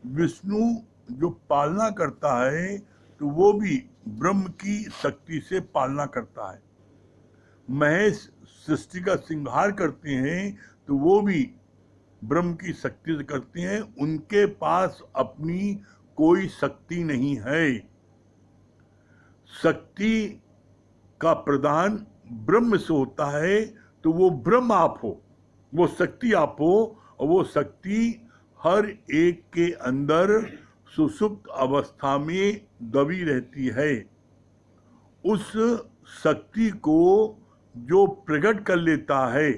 विष्णु जो पालना करता है तो वो भी ब्रह्म की शक्ति से पालना करता है। महेश सृष्टि का श्रृंगार करते हैं तो वो भी ब्रह्म की शक्ति से करते हैं। उनके पास अपनी कोई शक्ति नहीं है। शक्ति का प्रदान ब्रह्म से होता है, तो वो ब्रह्म आप हो, वो शक्ति आप हो, और वो शक्ति हर एक के अंदर सुषुप्त अवस्था में दबी रहती है। उस शक्ति को जो प्रकट कर लेता है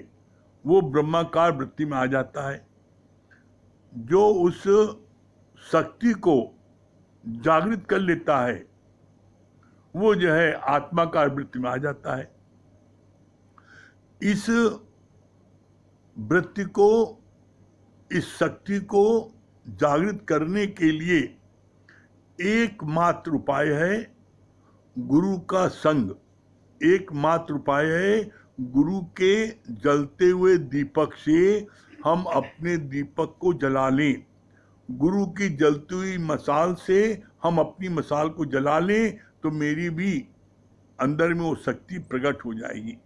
वो ब्रह्माकार वृत्ति में आ जाता है। जो उस शक्ति को जागृत कर लेता है वो जो है आत्माकार वृत्ति में आ जाता है। इस वृत्ति को, इस शक्ति को जागृत करने के लिए एकमात्र उपाय है गुरु का संग। एकमात्र उपाय है गुरु के जलते हुए दीपक से हम अपने दीपक को जला लें। गुरु की जलती हुई मसाल से हम अपनी मसाल को जला लें तो मेरी भी अंदर में वो शक्ति प्रकट हो जाएगी।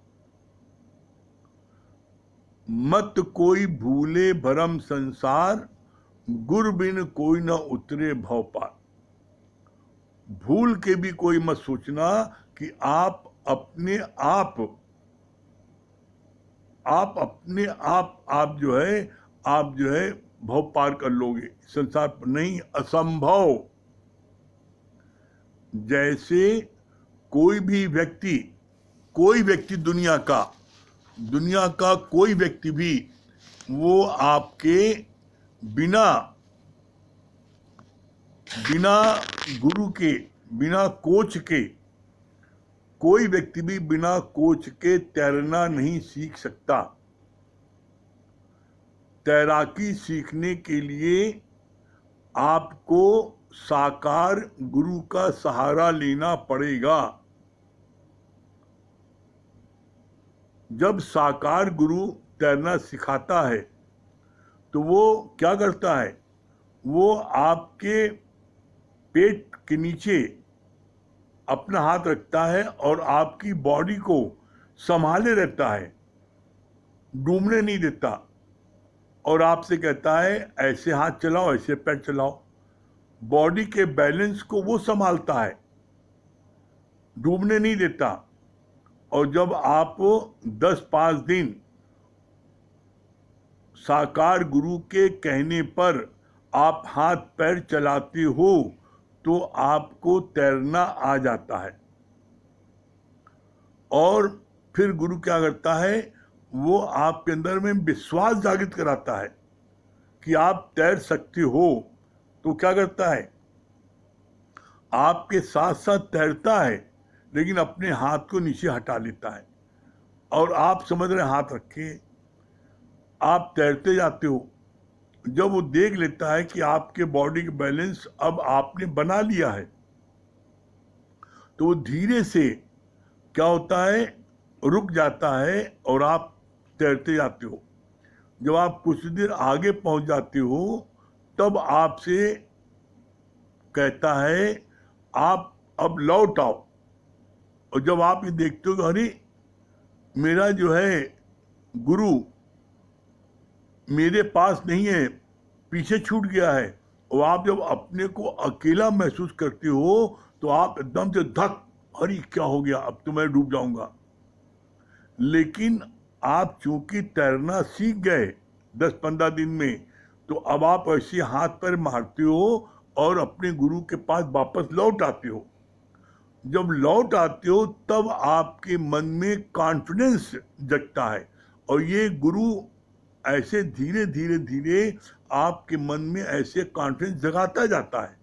मत कोई भूले भरम संसार, गुर बिन कोई न उतरे भव पार। भूल के भी कोई मत सोचना कि आप अपने आप जो है भव पार कर लोगे। संसार पर नहीं, असंभव। जैसे कोई व्यक्ति दुनिया का कोई व्यक्ति भी वो आपके बिना गुरु के, बिना कोच के, कोई व्यक्ति भी बिना कोच के तैरना नहीं सीख सकता। तैराकी सीखने के लिए आपको साकार गुरु का सहारा लेना पड़ेगा। जब साकार गुरु तैरना सिखाता है तो वो क्या करता है, वो आपके पेट के नीचे अपना हाथ रखता है और आपकी बॉडी को संभाले रहता है, डूबने नहीं देता, और आपसे कहता है ऐसे हाथ चलाओ, ऐसे पैर चलाओ। बॉडी के बैलेंस को वो संभालता है, डूबने नहीं देता। और जब आप 10-5 दिन साकार गुरु के कहने पर आप हाथ पैर चलाते हो तो आपको तैरना आ जाता है। और फिर गुरु क्या करता है, वो आपके अंदर में विश्वास जागृत कराता है कि आप तैर सकते हो। तो क्या करता है, आपके साथ साथ तैरता है लेकिन अपने हाथ को नीचे हटा लेता है, और आप समझ रहे हाथ रखे, आप तैरते जाते हो। जब वो देख लेता है कि आपके बॉडी का बैलेंस अब आपने बना लिया है तो वो धीरे से क्या होता है, रुक जाता है और आप तैरते जाते हो। जब आप कुछ देर आगे पहुंच जाते हो तब आपसे कहता है आप अब लौट आओ। और जब आप ये देखते हो कि अरे मेरा जो है गुरु मेरे पास नहीं है, पीछे छूट गया है, और आप जब अपने को अकेला महसूस करते हो तो आप एकदम से धक, अरे क्या हो गया, अब तो मैं डूब जाऊंगा। लेकिन आप चूंकि तैरना सीख गए 10-15 दिन में, तो अब आप ऐसे हाथ पैर मारते हो और अपने गुरु के पास वापस लौट आते हो। जब लौट आते हो तब आपके मन में कॉन्फिडेंस जगता है, और ये गुरु ऐसे धीरे धीरे धीरे आपके मन में ऐसे कॉन्फिडेंस जगाता जाता है।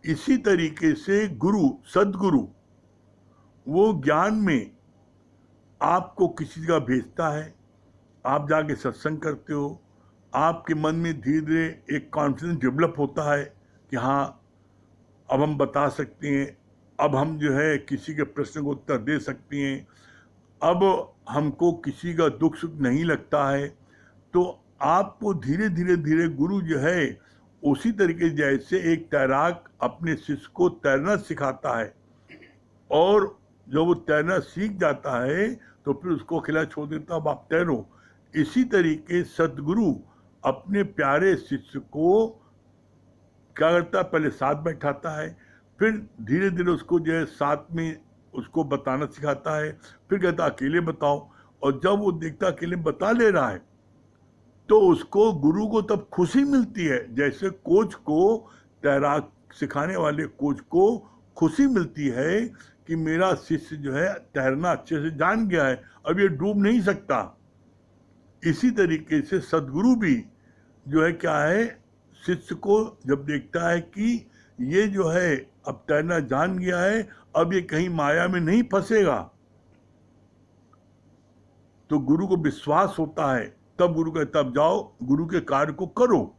इसी तरीके से गुरु, सदगुरु, वो ज्ञान में आपको किसी जगह भेजता है, आप जाके सत्संग करते हो, आपके मन में धीरे धीरे एक कॉन्फिडेंस डेवलप होता है कि हाँ अब हम बता सकते हैं, अब हम जो है किसी के प्रश्न को उत्तर दे सकते हैं, अब हमको किसी का दुख सुख नहीं लगता है। तो आपको धीरे धीरे धीरे गुरु जो है उसी तरीके जैसे एक तैराक अपने शिष्य को तैरना सिखाता है और जब वो तैरना सीख जाता है तो फिर उसको खिला छोड़ देता, अब आप तैरो। इसी तरीके सदगुरु अपने प्यारे शिष्य को क्या करता है, पहले साथ बैठाता है, फिर धीरे धीरे उसको जो है साथ में उसको बताना सिखाता है, फिर कहता अकेले बताओ। और जब वो देखता अकेले बता ले रहा है तो उसको, गुरु को तब खुशी मिलती है, जैसे कोच को, तैराक सिखाने वाले कोच को खुशी मिलती है कि मेरा शिष्य जो है तैरना अच्छे से जान गया है, अब ये डूब नहीं सकता। इसी तरीके से सदगुरु भी जो है क्या है, शिष्य को जब देखता है कि ये जो है अब तैरना जान गया है, अब ये कहीं माया में नहीं फंसेगा, तो गुरु को विश्वास होता है, तब गुरु कहता अब जाओ गुरु के कार्य को करो।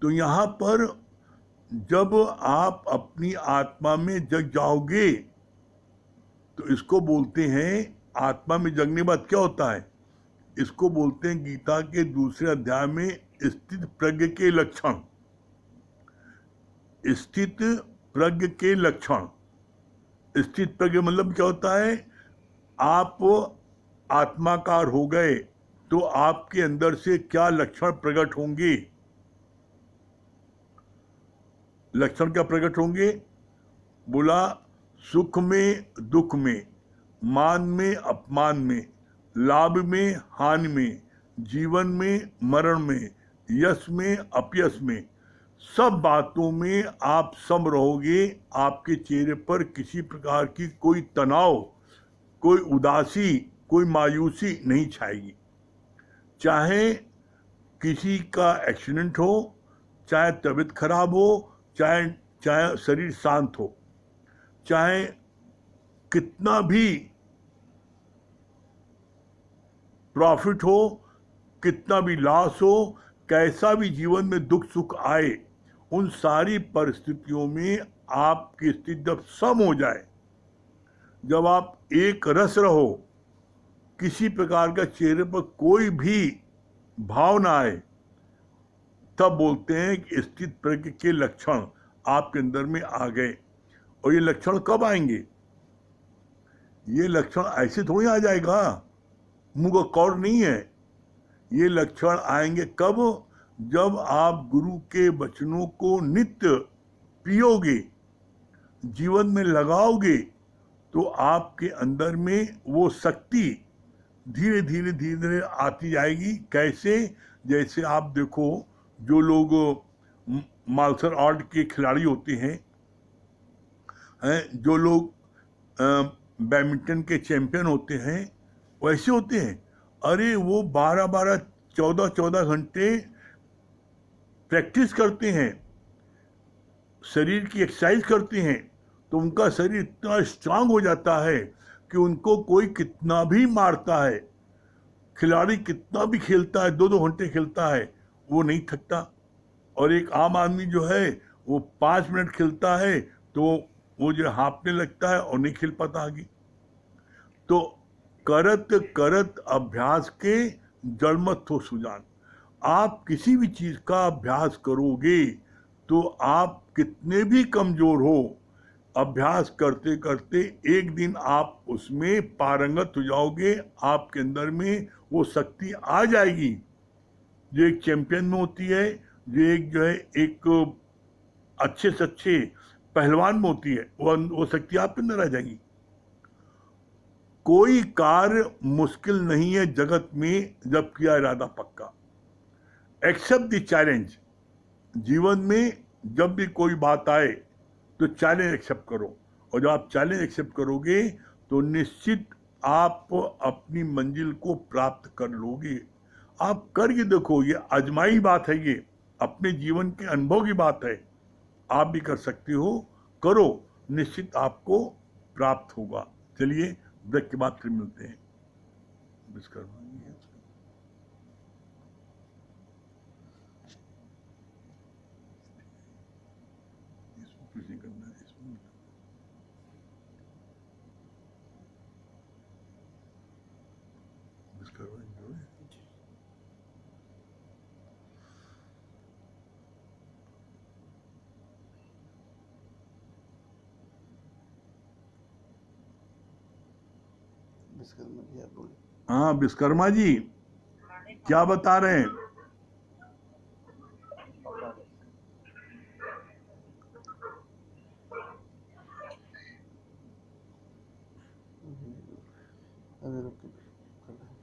तो यहां पर जब आप अपनी आत्मा में जग जाओगे तो इसको बोलते हैं, आत्मा में जगने बाद क्या होता है, इसको बोलते हैं गीता के दूसरे अध्याय में स्थित प्रज्ञ के लक्षण। स्थित प्रज्ञ के लक्षण, स्थित प्रज्ञ मतलब क्या होता है, आप आत्माकार हो गए तो आपके अंदर से क्या लक्षण प्रकट होंगे। लक्षण क्या प्रकट होंगे, बोला सुख में दुख में, मान में अपमान में, लाभ में हानि में, जीवन में मरण में, यश में अपयश में, सब बातों में आप सम रहोगे। आपके चेहरे पर किसी प्रकार की कोई तनाव, कोई उदासी, कोई मायूसी नहीं छाएगी। चाहे किसी का एक्सीडेंट हो, चाहे तबीयत खराब हो, चाहे चाहे शरीर शांत हो, चाहे कितना भी प्रॉफिट हो, कितना भी लॉस हो, कैसा भी जीवन में दुख सुख आए, उन सारी परिस्थितियों में आपकी स्थिति जब सम हो जाए, जब आप एक रस रहो, किसी प्रकार का चेहरे पर कोई भी भाव ना आए, तब बोलते हैं कि स्थित प्रज्ञ के लक्षण आपके अंदर में आ गए। और ये लक्षण कब आएंगे, ये लक्षण ऐसे थोड़ी आ जाएगा, मुंह का कौर नहीं है। ये लक्षण आएंगे कब, जब आप गुरु के वचनों को नित्य पियोगे, जीवन में लगाओगे, तो आपके अंदर में वो शक्ति धीरे धीरे धीरे धीरे आती जाएगी। कैसे, जैसे आप देखो जो लोग मार्शल आर्ट के खिलाड़ी होते हैं, जो लोग बैडमिंटन के चैंपियन होते हैं, वैसे होते हैं। अरे वो 12-12, 14-14 घंटे प्रैक्टिस करते हैं, शरीर की एक्सरसाइज करते हैं, तो उनका शरीर इतना स्ट्रांग हो जाता है कि उनको कोई कितना भी मारता है, खिलाड़ी कितना भी खेलता है, 2-2 घंटे खेलता है, वो नहीं थकता। और एक आम आदमी जो है वो 5 मिनट खेलता है तो वो जो हाँफने लगता है और नहीं खेल पाता आगे। तो करत करत अभ्यास के जड़ मत हो सुजान। आप किसी भी चीज का अभ्यास करोगे तो आप कितने भी कमजोर हो, अभ्यास करते करते एक दिन आप उसमें पारंगत हो जाओगे, आपके अंदर में वो शक्ति आ जाएगी जो एक चैंपियन में होती है, जो एक जो है एक अच्छे से अच्छे पहलवान में होती है, वो शक्ति आपके अंदर आ जाएगी। कोई कार्य मुश्किल नहीं है जगत में जब किया इरादा पक्का। Accept the challenge. जीवन में जब भी कोई बात आए तो चैलेंज एक्सेप्ट करो, और जब आप चैलेंज एक्सेप्ट करोगे तो निश्चित आप अपनी मंजिल को प्राप्त कर लोगे। आप करके देखो, ये आजमाई बात है, ये अपने जीवन के अनुभव की बात है। आप भी कर सकते हो, करो, निश्चित आपको प्राप्त होगा। चलिए ब्रेक के बाद फिर मिलते हैं। विश्वकर्मा करना है इसमें। विश्वकर्मा जो है विश्वकर्मा जी आप बोले। हाँ विश्वकर्मा जी क्या बता रहे हैं? अभी रुक के कर रहे हैं।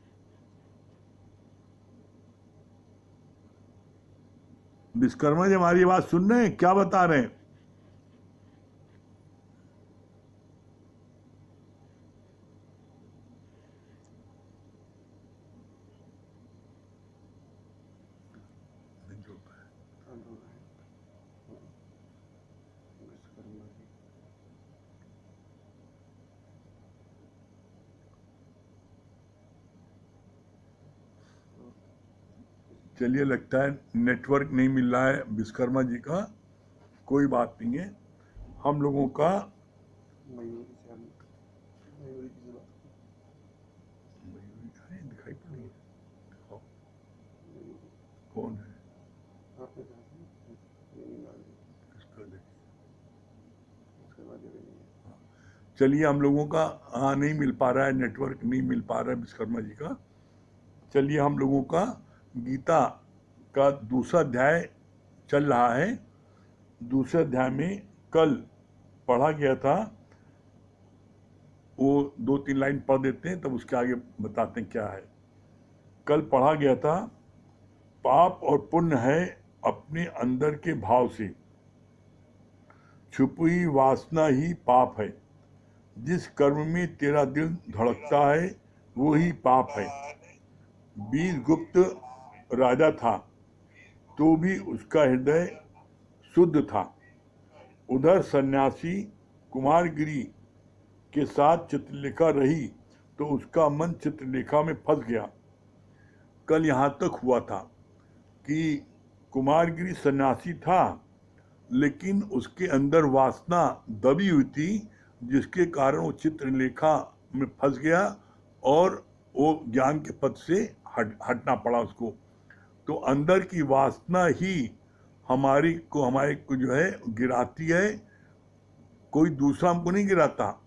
विश्वकर्मा जी हमारी बात सुन रहे हैं? क्या बता रहे हैं? हाँ, बोल रहे हैं। हाँ, विश्वकर्मा जी। चलिए लगता है नेटवर्क नहीं मिल रहा है विश्वकर्मा जी का, कोई बात नहीं है। हम लोगों का मयूरी से हम मयूरी की बात दिखाई पड़ रही है। दिखाओ, मयूरी कौन है? आपने कहा था नींद आ गई। इसका देखिए। विश्वकर्मा जी भी नहीं है। चलिए हम लोगों का नहीं मिल पा रहा है, नेटवर्क नहीं मिल पा रहा है विश्वकर्मा जी का। चलिए हम लोगों का गीता का दूसरा अध्याय चल रहा है। दूसरे अध्याय में कल पढ़ा गया था, वो 2-3 लाइन पढ़ देते हैं तब उसके आगे बताते हैं क्या है। कल पढ़ा गया था, पाप और पुण्य है अपने अंदर के भाव से, छुपी हुई वासना ही पाप है। जिस कर्म में तेरा दिल धड़कता है वो ही पाप है। वीरगुप्त राजा था तो भी उसका हृदय शुद्ध था। उधर सन्यासी कुमारगिरी के साथ चित्रलेखा रही तो उसका मन चित्रलेखा में फंस गया। कल यहाँ तक हुआ था कि कुमारगिरी सन्यासी था लेकिन उसके अंदर वासना दबी हुई थी, जिसके कारण वो चित्रलेखा में फंस गया और वो ज्ञान के पथ से हटना पड़ा उसको। तो अंदर की वासना ही हमारे को जो है गिराती है, कोई दूसरा हमको नहीं गिराता।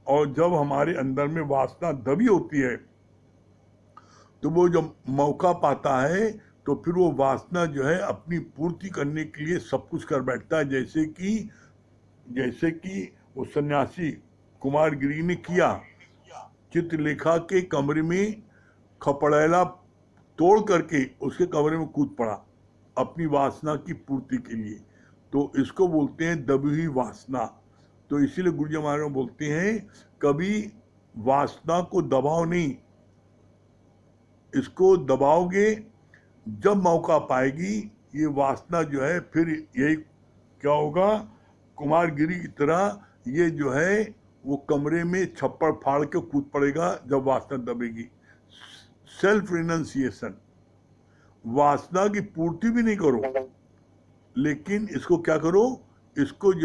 और जब हमारे अंदर में वासना दबी होती है तो वो जब मौका पाता है तो फिर वो वासना जो है अपनी पूर्ति करने के लिए सब कुछ कर बैठता है। जैसे कि वो सन्यासी कुमारगिरी ने किया, चित्रलेखा के कमरे में खपड़ैला तोड़ करके उसके कमरे में कूद पड़ा अपनी वासना की पूर्ति के लिए। तो इसको बोलते हैं दबी हुई वासना। तो इसीलिए गुरुजी महाराज बोलते हैं कभी वासना को दबाओ नहीं, इसको दबाओगे जब मौका पाएगी ये वासना जो है फिर यही क्या होगा, कुमारगिरी की तरह ये जो है वो कमरे में छप्पड़ फाड़ के कूद पड़ेगा जब वासना दबेगी। सेल्फ रिनंसिएशन, वासना की पूर्ति भी नहीं करो लेकिन इसको क्या करो, इसको जो